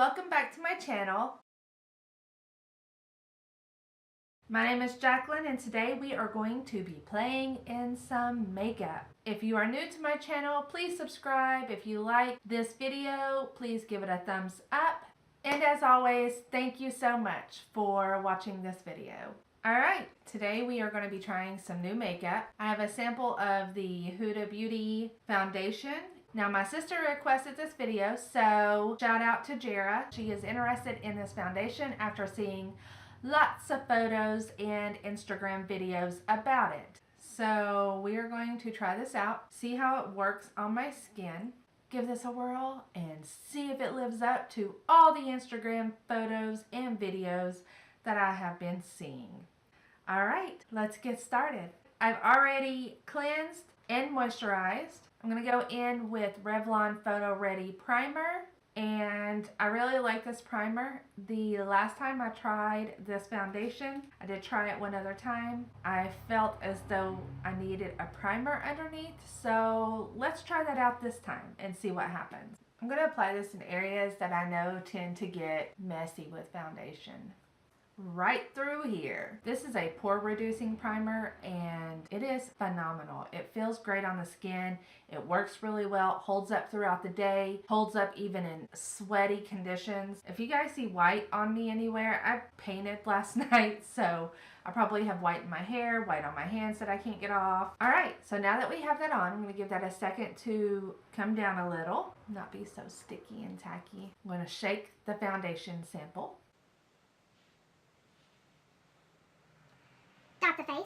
welcome back to my channel. My name is Jacqueline and today we are going to be playing in some makeup. If you are new to my channel, please subscribe. If you like this video, please give it a thumbs up. And as always, thank you so much for watching this video. Alright, today we are going to be trying some new makeup. I have a sample of the Huda Beauty foundation. Now my sister requested this video, so shout out to Jara. She is interested in this foundation after seeing lots of photos and Instagram videos about it. So we are going to try this out, see how it works on my skin, give this a whirl, and see if it lives up to all the Instagram photos and videos that I have been seeing. Alright, let's get started. I've already cleansed and moisturized. I'm going to go in with Revlon Photo Ready Primer, and I really like this primer. The last time I tried this foundation, I did try it one other time, I felt as though I needed a primer underneath, so let's try that out this time and see what happens. I'm going to apply this in areas that I know tend to get messy with foundation. Right through here. This is a pore reducing primer and it is phenomenal. It feels great on the skin. It works really well, holds up throughout the day, holds up even in sweaty conditions. If you guys see white on me anywhere, I painted last night, so I probably have white in my hair, white on my hands that I can't get off. Alright, so now that we have that on, I'm going to give that a second to come down a little, not be so sticky and tacky. I'm going to shake the foundation sample. Dot the face.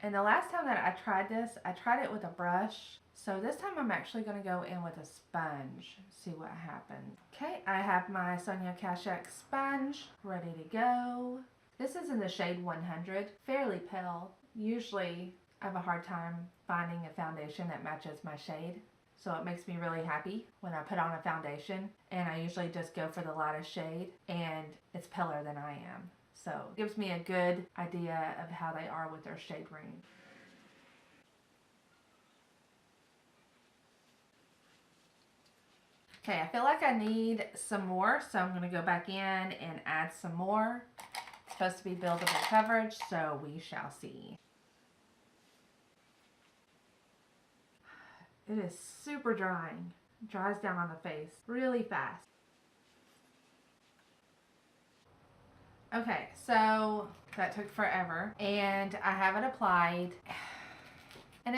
And the last time that I tried this, I tried it with a brush. So this time I'm actually going to go in with a sponge, see what happens. Okay, I have my Sonia Kashuk sponge ready to go. This is in the shade 100, fairly pale. Usually I have a hard time finding a foundation that matches my shade. So it makes me really happy when I put on a foundation, and I usually just go for the lightest shade and it's paler than I am. So it gives me a good idea of how they are with their shade range. Okay, I feel like I need some more, so I'm going to go back in and add some more. It's supposed to be buildable coverage, so we shall see. It is super drying. It dries down on the face really fast. Okay, so that took forever and I have it applied and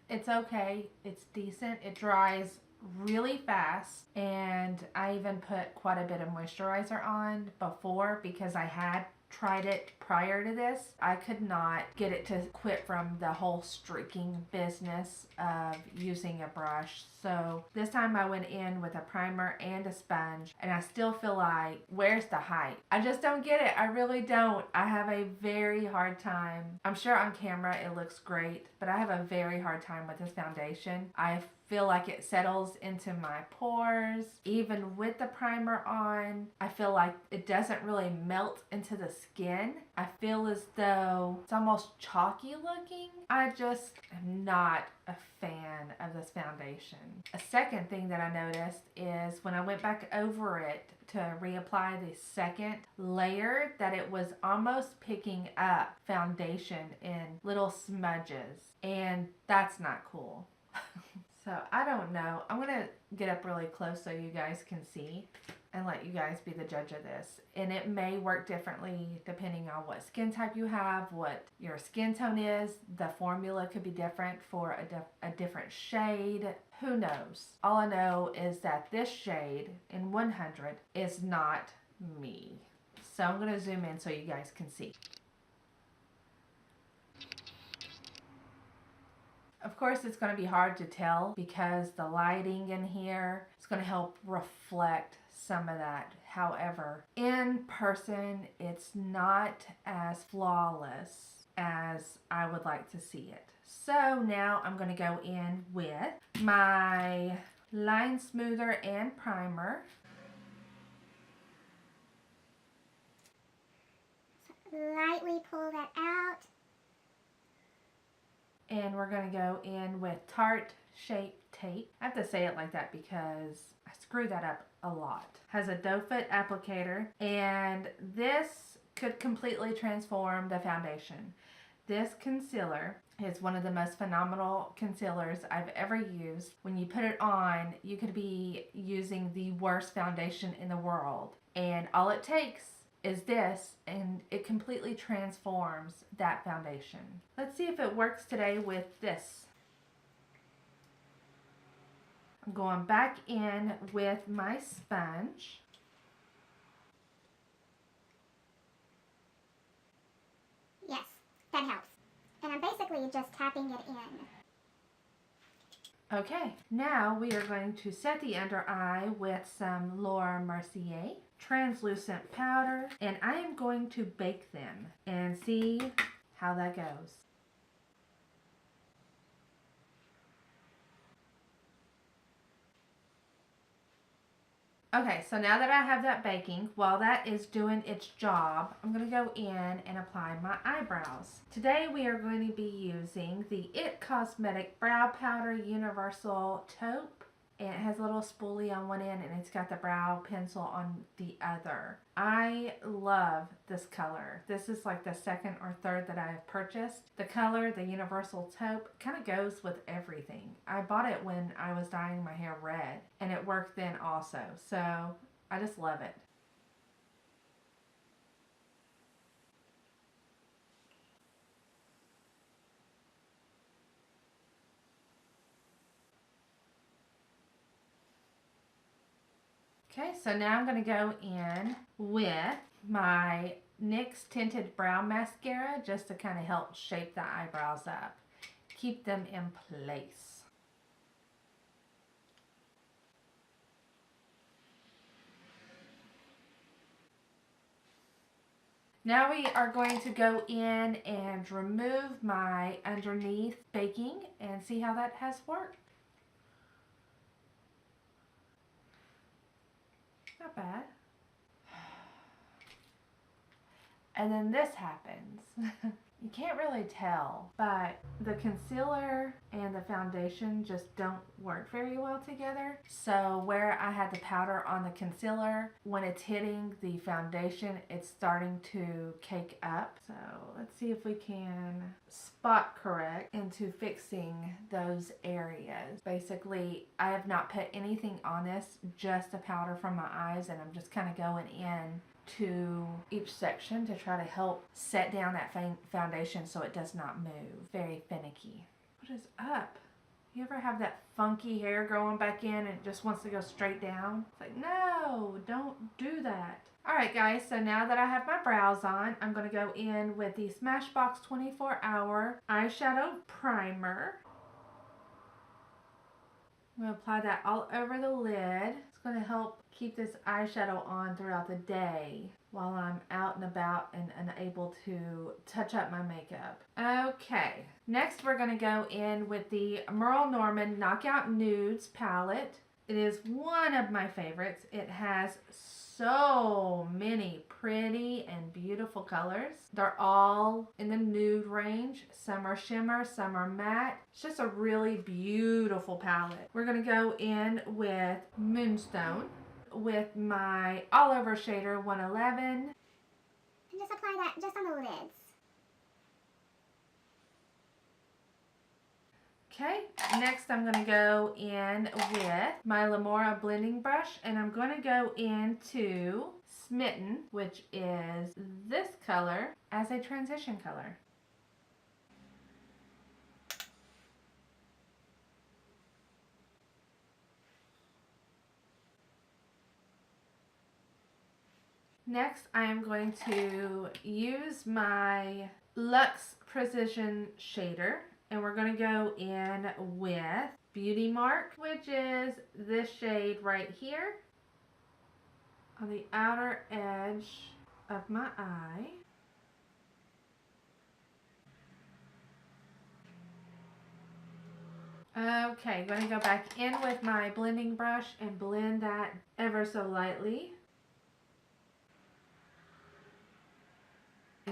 it's okay. It's decent. It dries really fast, and I even put quite a bit of moisturizer on before because I had tried it prior to this. I could not get it to quit from the whole streaking business of using a brush. So this time I went in with a primer and a sponge, and I still feel like, where's the height? I just don't get it. I really don't. I have a very hard time. I'm sure on camera it looks great, but I have a very hard time with this foundation. I feel like it settles into my pores. Even with the primer on, I feel like it doesn't really melt into the skin. I feel as though it's almost chalky looking. I just am not a fan of this foundation. A second thing that I noticed is when I went back over it to reapply the second layer, that it was almost picking up foundation in little smudges, and that's not cool. So I don't know. I'm going to get up really close so you guys can see and let you guys be the judge of this. And it may work differently depending on what skin type you have, what your skin tone is. The formula could be different for a different shade. Who knows? All I know is that this shade in 100 is not me. So I'm going to zoom in so you guys can see. Of course, it's going to be hard to tell because the lighting in here is going to help reflect some of that. However, in person, it's not as flawless as I would like to see it. So now I'm going to go in with my line smoother and primer. Lightly pull that out. And we're going to go in with Tarte Shape Tape. I have to say it like that because I screw that up a lot. Has a doe foot applicator, and this could completely transform the foundation. This concealer is one of the most phenomenal concealers I've ever used. When you put it on, you could be using the worst foundation in the world, and all it takes is this, and it completely transforms that foundation. Let's see if it works today with this. I'm going back in with my sponge. Yes, that helps. And I'm basically just tapping it in. Okay, now we are going to set the under eye with some Laura Mercier translucent powder, and I am going to bake them and see how that goes. Okay, so now that I have that baking, while that is doing its job, I'm going to go in and apply my eyebrows. Today we are going to be using the IT Cosmetic Brow Powder Universal Taupe. And it has a little spoolie on one end, and it's got the brow pencil on the other. I love this color. This is like the second or third that I have purchased. The color, the Universal Taupe, kind of goes with everything. I bought it when I was dyeing my hair red, and it worked then also. So I just love it. Okay, so now I'm going to go in with my NYX Tinted Brow Mascara just to kind of help shape the eyebrows up. Keep them in place. Now we are going to go in and remove my underneath baking and see how that has worked. Not bad. And then this happens. You can't really tell, but the concealer and the foundation just don't work very well together. So where I had the powder on the concealer, when it's hitting the foundation, it's starting to cake up. So let's see if we can spot correct into fixing those areas. Basically, I have not put anything on this, just the powder from my eyes, and I'm just kind of going in to each section to try to help set down that foundation so it does not move. Very finicky. What is up? You ever have that funky hair growing back in and it just wants to go straight down? It's like, no, don't do that. Alright guys, so now that I have my brows on, I'm going to go in with the Smashbox 24 Hour Eyeshadow Primer. I'm going to apply that all over the lid. It's going to help keep this eyeshadow on throughout the day while I'm out and about and unable to touch up my makeup. Okay, next we're going to go in with the Merle Norman Knockout Nudes palette. It is one of my favorites. It has so many pretty and beautiful colors. They're all in the nude range. Some are shimmer, some are matte. It's just a really beautiful palette. We're going to go in with Moonstone with my All Over Shader 111. And just apply that just on the lids. Okay, next I'm going to go in with my Lamora blending brush, and I'm going to go into Smitten, which is this color, as a transition color. Next, I am going to use my Luxe Precision Shader, and we're going to go in with Beauty Mark, which is this shade right here on the outer edge of my eye. Okay, going to go back in with my blending brush and blend that ever so lightly.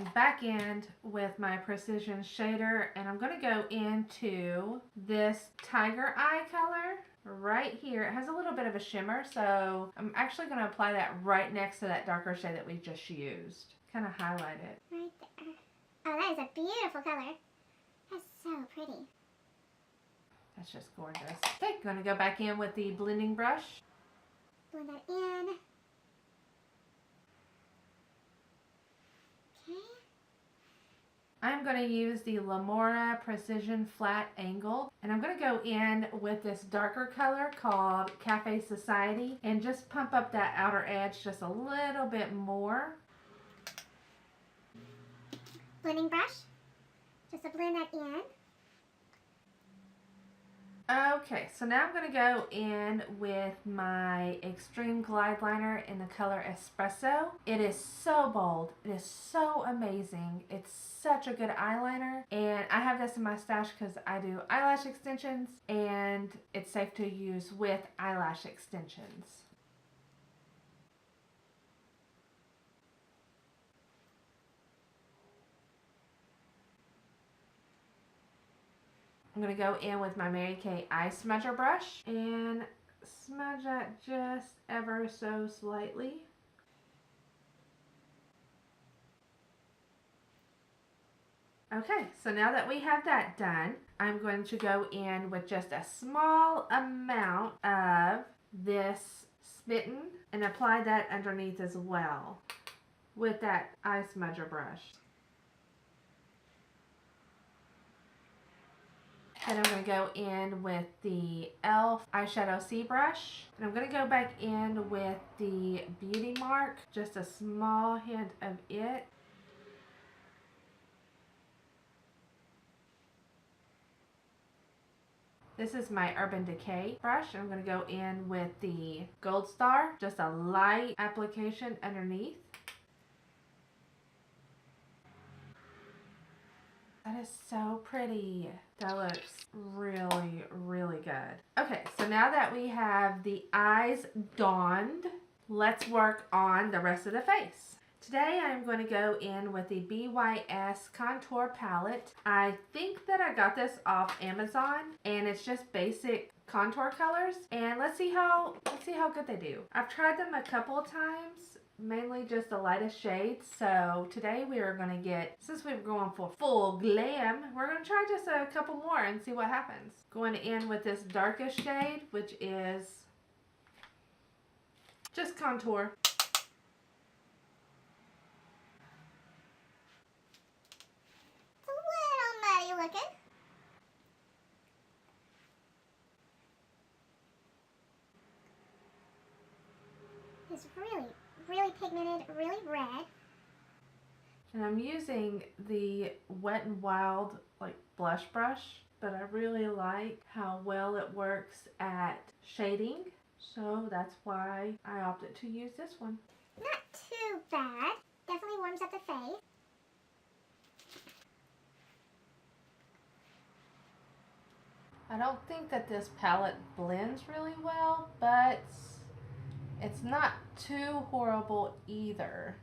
going back in with my precision shader, and I'm going to go into this tiger eye color right here. It has a little bit of a shimmer, so I'm actually going to apply that right next to that darker shade that we just used. Kind of highlight it. Right there. Oh, that is a beautiful color. That's so pretty. That's just gorgeous. Okay, going to go back in with the blending brush. Blend that in. Okay. I'm going to use the Lamora Precision Flat Angle, and I'm going to go in with this darker color called Cafe Society and just pump up that outer edge just a little bit more. Blending brush. Just to blend that in. Okay, so now I'm going to go in with my Extreme Glide Liner in the color Espresso. It is so bold. It is so amazing. It's such a good eyeliner. And I have this in my stash because I do eyelash extensions, and it's safe to use with eyelash extensions. I'm going to go in with my Mary Kay Eye Smudger brush and smudge that just ever so slightly. Okay, so now that we have that done, I'm going to go in with just a small amount of this Smitten and apply that underneath as well with that eye smudger brush. Then I'm going to go in with the e.l.f. eyeshadow C brush. And I'm going to go back in with the Beauty Mark, just a small hint of it. This is my Urban Decay brush. I'm going to go in with the Gold Star, just a light application underneath. That is so pretty. That looks really, really good. Okay, so now that we have the eyes donned, let's work on the rest of the face. Today I'm going to go in with the BYS Contour Palette. I think that I got this off Amazon, and it's just basic contour colors. And let's see how good they do. I've tried them a couple of times, mainly just the lightest shades. So today we are going to get, since we're going for full glam, we're going to try just a couple more and see what happens. Going in with this darkest shade, which is just contour. It's a little muddy looking. It's really pigmented, really red. And I'm using the Wet n Wild blush brush, but I really like how well it works at shading. So that's why I opted to use this one. Not too bad. Definitely warms up the face. I don't think that this palette blends really well, but it's not too horrible either.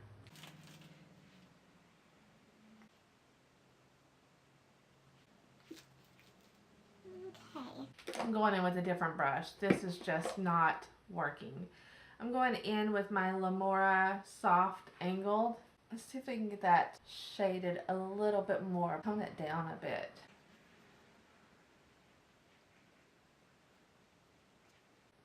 Okay. I'm going in with a different brush. This is just not working. I'm going in with my Lamora Soft Angled. Let's see if we can get that shaded a little bit more. Tone it down a bit.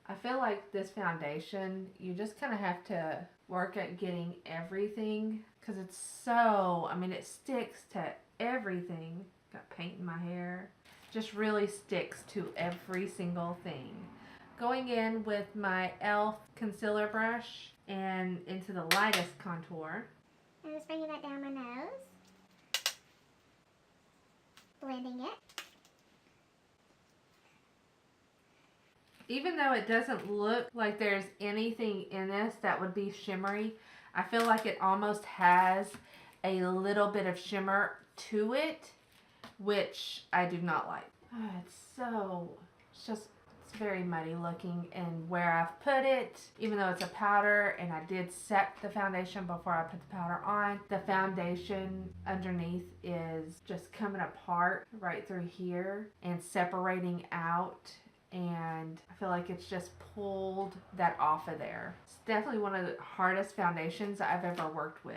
I feel like this foundation, you just kind of have to work at getting everything, because it's so, it sticks to everything. Got paint in my hair. Just really sticks to every single thing. Going in with my e.l.f. concealer brush and into the lightest contour. I'm just bringing that down my nose. Blending it. Even though it doesn't look like there's anything in this that would be shimmery, I feel like it almost has a little bit of shimmer to it, which I do not like. Oh, it's very muddy looking in where I've put it. Even though it's a powder and I did set the foundation before I put the powder on, the foundation underneath is just coming apart right through here and separating out, and I feel like it's just pulled that off of there. It's definitely one of the hardest foundations I've ever worked with.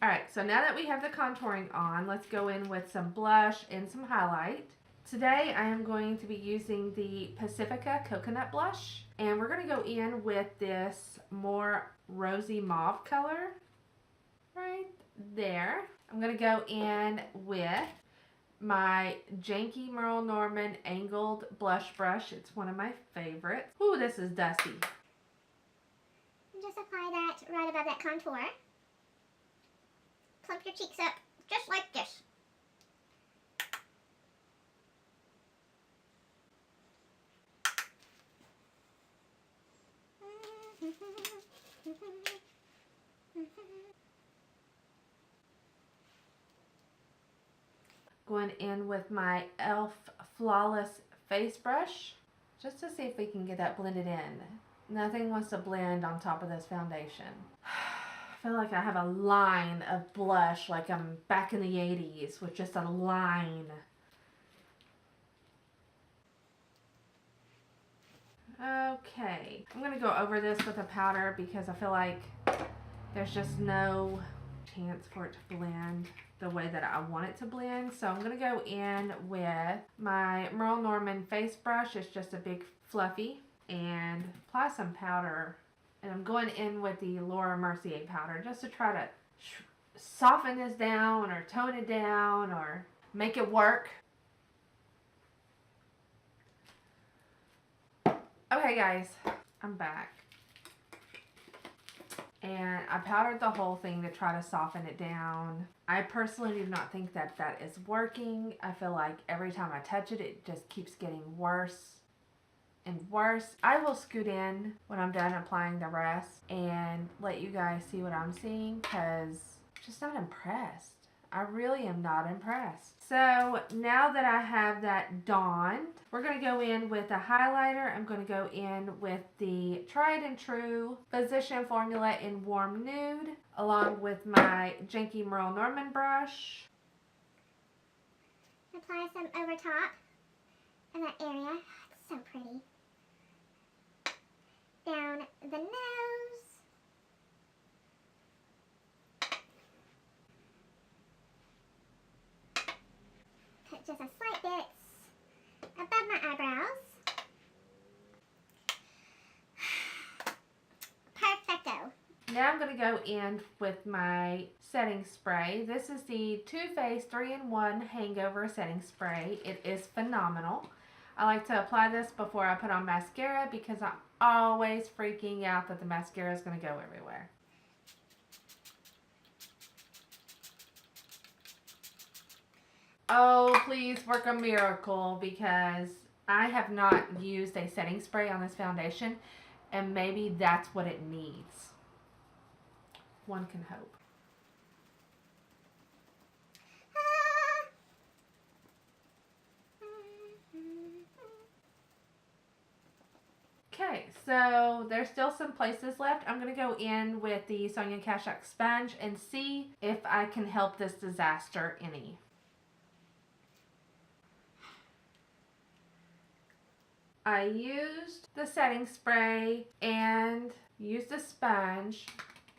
Alright, so now that we have the contouring on, let's go in with some blush and some highlight. Today I am going to be using the Pacifica Coconut Blush, and we're going to go in with this more rosy mauve color right there. I'm going to go in with my janky Merle Norman angled blush brush. It's one of my favorites. Ooh, this is dusty. Just apply that right above that contour. Plump your cheeks up, just like this. Going in with my e.l.f. Flawless face brush, just to see if we can get that blended in. Nothing wants to blend on top of this foundation. I feel like I have a line of blush like I'm back in the 80s with just a line. Okay, I'm going to go over this with a powder because I feel like there's just no chance for it to blend the way that I want it to blend. So I'm going to go in with my Merle Norman face brush. It's just a big fluffy, and apply some powder. And I'm going in with the Laura Mercier powder just to try to soften this down or tone it down or make it work. Okay guys, I'm back. And I powdered the whole thing to try to soften it down. I personally do not think that that is working. I feel like every time I touch it, it just keeps getting worse and worse. I will scoot in when I'm done applying the rest and let you guys see what I'm seeing, because I'm just not impressed. I really am not impressed. So now that I have that donned, we're going to go in with a highlighter. I'm going to go in with the tried and true Physician Formula in Warm Nude, along with my janky Merle Norman brush. Apply some over top in that area. It's so pretty. Down the nose. Put just a slight bit above my eyebrows. Perfecto. Now I'm going to go in with my setting spray. This is the Too Faced 3-in-1 Hangover Setting Spray. It is phenomenal. I like to apply this before I put on mascara because I'm always freaking out that the mascara is going to go everywhere. Oh, please work a miracle, because I have not used a setting spray on this foundation, and maybe that's what it needs. One can hope. Okay, so there's still some places left. I'm going to go in with the Sonia Kashuk sponge and see if I can help this disaster any. I used the setting spray and used a sponge,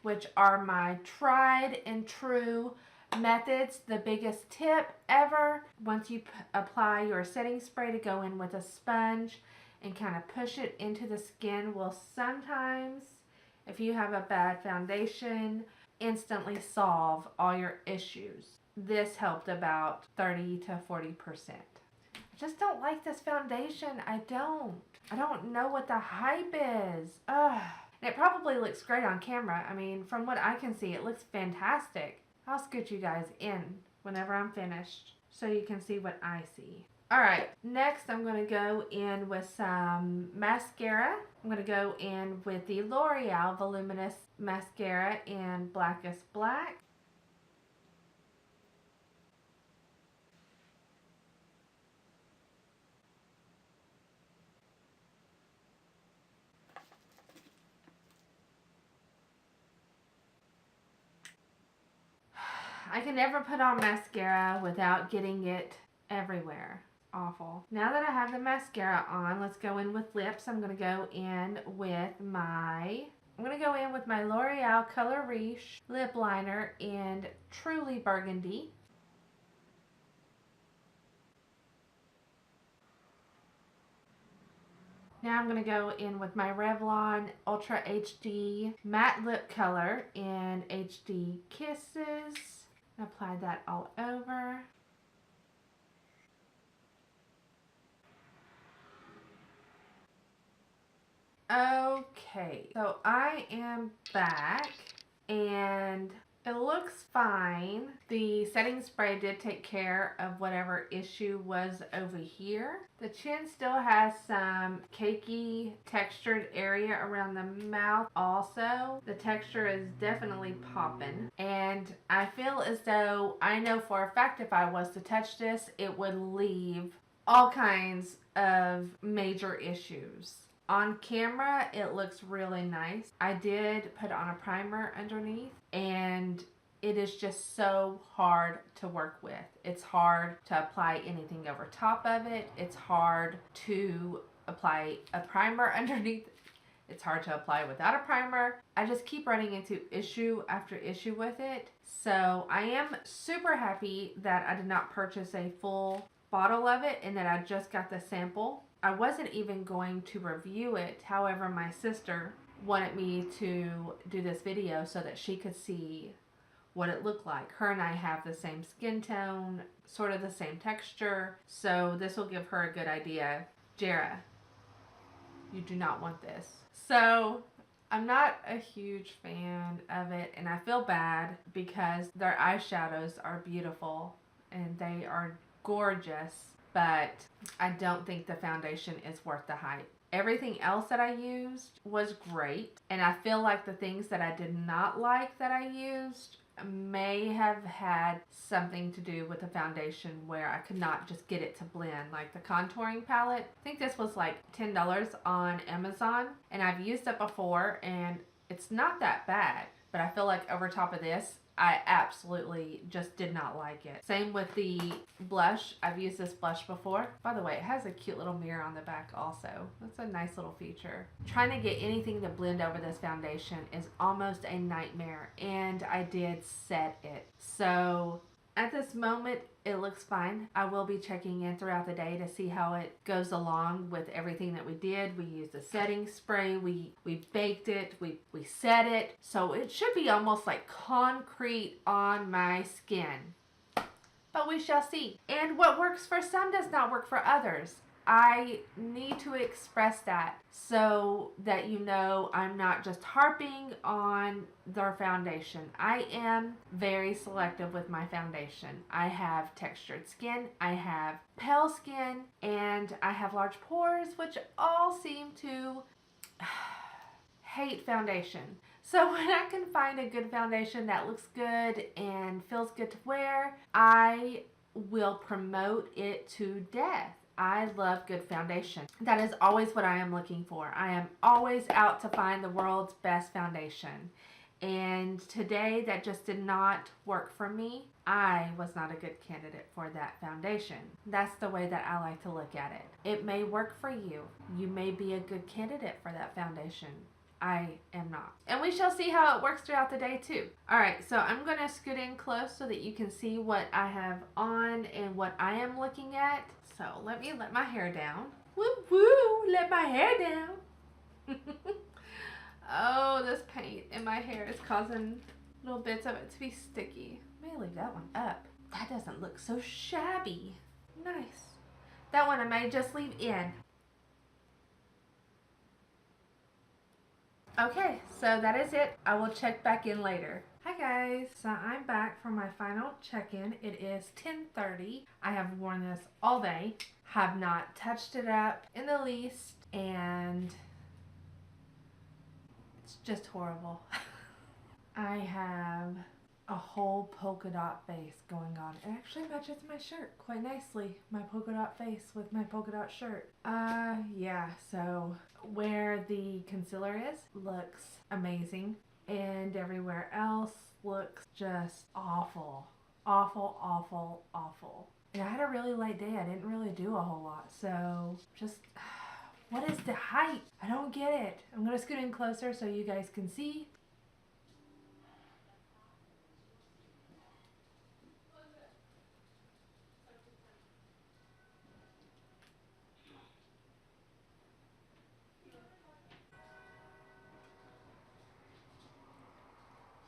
which are my tried and true methods. The biggest tip ever, once you apply your setting spray, to go in with a sponge and kind of push it into the skin will sometimes, if you have a bad foundation, instantly solve all your issues. This helped about 30 to 40%. I just don't like this foundation. I don't know what the hype is. Ugh. And it probably looks great on camera. I mean, from what I can see, it looks fantastic. I'll scoot you guys in whenever I'm finished so you can see what I see. Alright, next I'm going to go in with some mascara. I'm going to go in with the L'Oreal Voluminous Mascara in Blackest Black. I can never put on mascara without getting it everywhere. Awful. Now that I have the mascara on, let's go in with lips. I'm going to go in with my L'Oreal Color Riche lip liner in Truly Burgundy. Now I'm going to go in with my Revlon Ultra HD matte lip color in HD Kisses. Apply that all over. Okay, so I am back and it looks fine. The setting spray did take care of whatever issue was over here. The chin still has some cakey textured area around the mouth also. The texture is definitely popping. And I feel as though I know for a fact if I was to touch this, it would leave all kinds of major issues. On camera, it looks really nice. I did put on a primer underneath, and it is just so hard to work with. It's hard to apply anything over top of it. It's hard to apply a primer underneath. It's hard to apply without a primer. I just keep running into issue after issue with it. So I am super happy that I did not purchase a full bottle of it and that I just got the sample. I wasn't even going to review it. However, my sister wanted me to do this video so that she could see what it looked like. Her and I have the same skin tone, sort of the same texture, so this will give her a good idea. Jara, you do not want this. So I'm not a huge fan of it, and I feel bad because their eyeshadows are beautiful and they are gorgeous, but I don't think the foundation is worth the hype. Everything else that I used was great, and I feel like the things that I did not like that I used may have had something to do with the foundation where I could not just get it to blend. Like the contouring palette, I think this was like $10 on Amazon, and I've used it before and it's not that bad, but I feel like over top of this I absolutely just did not like it. Same with the blush. I've used this blush before. By the way, it has a cute little mirror on the back also. That's a nice little feature. Trying to get anything to blend over this foundation is almost a nightmare, and I did set it. So at this moment, it looks fine. I will be checking in throughout the day to see how it goes along with everything that we did. We used a setting spray. We baked it. We set it. So it should be almost like concrete on my skin. But we shall see. And what works for some does not work for others. I need to express that so that you know I'm not just harping on their foundation. I am very selective with my foundation. I have textured skin, I have pale skin, and I have large pores, which all seem to hate foundation. So when I can find a good foundation that looks good and feels good to wear, I will promote it to death. I love good foundation. That is always what I am looking for. I am always out to find the world's best foundation. And today that just did not work for me. I was not a good candidate for that foundation. That's the way that I like to look at it. It may work for you. You may be a good candidate for that foundation. I am not. And we shall see how it works throughout the day too. Alright, so I'm going to scoot in close so that you can see what I have on and what I am looking at. So let me let my hair down. Woo woo, let my hair down. Oh, this paint in my hair is causing little bits of it to be sticky. May leave that one up. That doesn't look so shabby. Nice. That one I may just leave in. Okay, so that is it. I will check back in later. Hi guys, so I'm back for my final check-in. It is 10:30. I have worn this all day, have not touched it up in the least, and it's just horrible. I have a whole polka dot face going on. It actually matches my shirt quite nicely. My polka dot face with my polka dot shirt. Yeah, so where the concealer is looks amazing, and everywhere else looks just awful. Awful, awful, awful. And I had a really late day. I didn't really do a whole lot. So just, what is the height? I don't get it. I'm going to scoot in closer so you guys can see.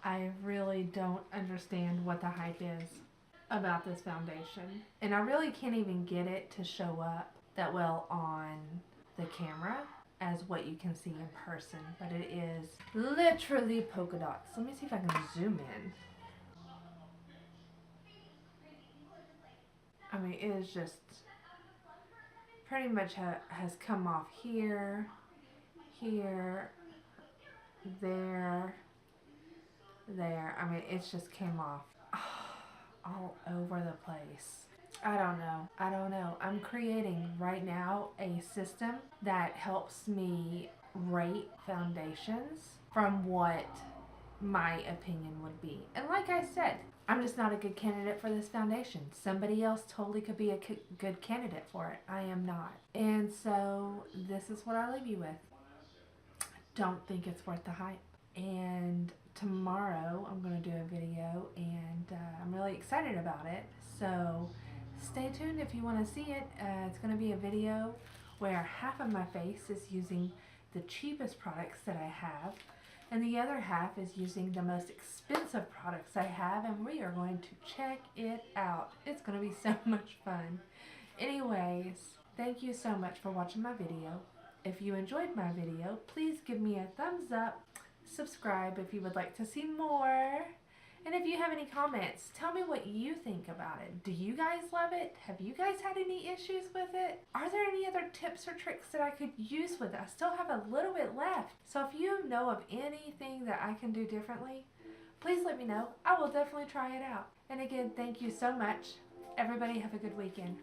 I really don't understand what the hype is about this foundation. And I really can't even get it to show up that well on the camera as what you can see in person. But it is literally polka dots. Let me see if I can zoom in. I mean, it is just pretty much has come off here, here, there, there. I mean, it's just came off all over the place. I don't know. I don't know. I'm creating right now a system that helps me rate foundations from what my opinion would be. And like I said, I'm just not a good candidate for this foundation. Somebody else totally could be a good candidate for it. I am not. And so this is what I leave you with. Don't think it's worth the hype. And tomorrow I'm going to do a video, and I'm really excited about it. So stay tuned if you want to see it. It's going to be a video where half of my face is using the cheapest products that I have, and the other half is using the most expensive products I have, and we are going to check it out. It's going to be so much fun. Anyways, thank you so much for watching my video. If you enjoyed my video, please give me a thumbs up, subscribe if you would like to see more, and if you have any comments, tell me what you think about it. Do you guys love it? Have you guys had any issues with it? Are there any other tips or tricks that I could use with it? I still have a little bit left. So if you know of anything that I can do differently, please let me know. I will definitely try it out. And again, thank you so much. Everybody have a good weekend.